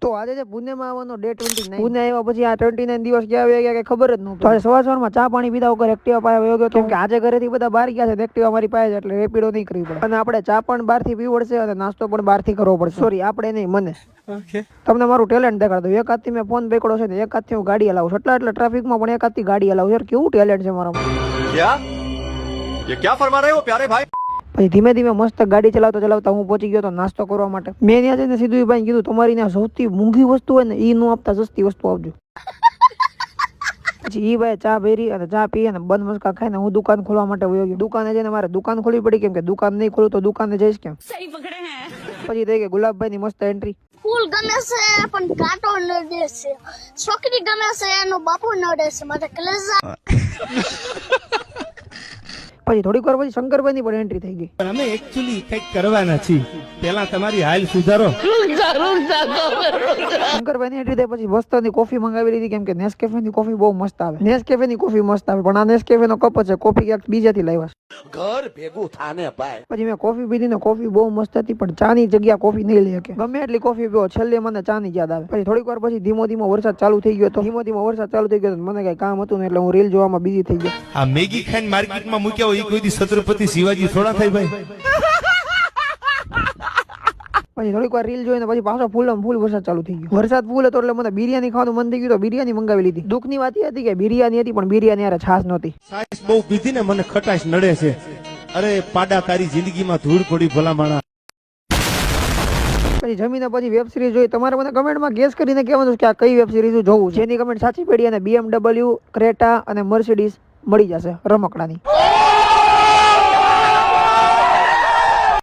તો આજે છે પુણેમાં આવવાનો ડે 29 પુણે આવ્યા પછી આ 29 દિવસ ક્યાં આવી ગયા કે ખબર જ નહોતું. તો સવારમાં ચા પાણી પીધા વગર એક્ટિવા પાસે વયો ગયો કેમ કે આજે ઘરેથી બધા બહાર ગયા છે, એક્ટિવા મારી પાસે એટલે રેપિડો નહીં કરવી પડે અને આપણે ચા પણ બહારથી પીવું પડશે અને નાસ્તો પણ બહારથી કરવો પડશે. સોરી આપણે નહીં, મને. તમને મારું ટેલેન્ટ દેખાડતો. એક હાથથી મેં ફોન પકડ્યો છે ને એક હાથથી હું ગાડી હલાવું છું. એટલે ટ્રાફિકમાં પણ એક હાથથી ગાડી હલાવું છું. કેવું ટેલેન્ટ છે મારામાં. क्या फरमा रहे हो प्यारे भाई? પછી ધીમે ધીમે મસ્ત ગાડી ચલાવતા હું પહોંચી ગયો તો નાસ્તો કરવા માટે. મેં ત્યાં જઈને સીધું ભાઈ કીધું તમારી ત્યાં સૌથી મોંઘી વસ્તુ હોય ને એ નો આપતા સસ્તી વસ્તુ આપજો. પછી ઈ ભાઈ ચા ભરી અને ચા પી અને બન મસ્કા ખાઈને હું દુકાન ખોલવા માટે વયો ગયો. દુકાને જઈને મારે દુકાન ખોલવી પડી કેમ કે દુકાન નહીં ખોલું તો દુકાને જઈશ કેમ. પછી થઈ ગઈ ગુલાબભાઈ ની મસ્ત એન્ટ્રી. ફૂલ ગમે છે પણ કાંટો નડે છે. છોકરી ગમે છે એનો બાપુ નડે છે. મારે કલેજા. પછી થોડીક વાર પછી શંકરભાઈ ની પણ એન્ટ્રી થઈ ગઈ. અમે એકચ્યુઅલી કઈક કરવાના છીએ. પેલા તમારી હાલ સુધારો. શંકરભાઈ ની એન્ટ્રી થઈ પછી મસ્ત ની કોફી મંગાવી લીધી કેમ કે નેસકેફે ની કોફી બહુ મસ્ત આવે. નેસકેફે ની કોફી મસ્ત આવે પણ આ નેસકેફે નો કપ છે, કોફી ક્યાંક બીજાથી લાવ્યા છે. घर भेगू थाने भाई. પછી મેં કોફી પીધી ને કોફી બહુ મસ્ત હતી પણ ચા ની જગ્યા કોફી નહીં લઈ શકે. ગમે એટલી કોફી પીવો છેલ્લે મને ચા ની યાદ આવે. પછી થોડીક વાર પછી ધીમો ધીમો વરસાદ ચાલુ થઈ ગયો તો મને કઈ કામ હતું ને એટલે હું રીલ જોવામાં બિઝી થઈ ગયો. આ મેગી ખાઈને માર્કેટમાં મૂક્યા હોય એ કોઈ દી છત્રપતિ શિવાજી થોડા થાય ભાઈ. પછી થોડીક વાર રીલ જોઈને પછી પાછો ફૂલ વરસાદ ચાલુ થઈ ગયો. વરસાદ ફૂલ હતો એટલે મને બિરિયાની ખાવાનું મન થઈ ગયું તો બિરિયાની મંગાવી લીધી. દુઃખની વાત એ હતી કે બિરિયાની હતી પણ બિરિયાની યાર છાશ નહોતી. સાઈસ બહુ પીધી ને મને ખટાશ નડે છે. અરે પાડા તારી જિંદગીમાં ધૂળ પડી ભલા માણા. પછી જમીને પછી વેબ સિરીઝ જોઈ. તમારે મને કમેન્ટમાં ગેસ કરીને કહેવાનું કે આ કઈ વેબ સિરીઝ જોવું. જેની કમેન્ટ સાચી પડી અને BMW, ક્રેટા અને મર્સિડીઝ મળી જશે રમકડાની.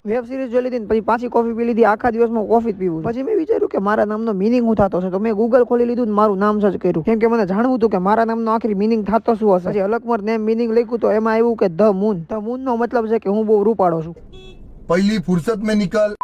વેબ સિરીઝ જોઈ લીધી પછી પાછી કોફી પી લીધી. આખા દિવસમાં કોફી જ પીવું. પછી મેં વિચાર્યું કે મારા નામનો મિનિંગ શું થતો હશે તો મેં ગૂગલ ખોલી લીધું મારું નામ સર્ચ કર્યું કેમ કે મને જાણવું હતું કે મારા નામનો આખરી મિનિંગ થતો શું હશે. પછી અલકમર નેમ મિનિંગ લખ્યું તો એમાં આવ્યું કે ધ મૂન. ધ મૂન નો મતલબ છે કે હું બહુ રૂપાળો છું. पहली फुर्सत में निकल.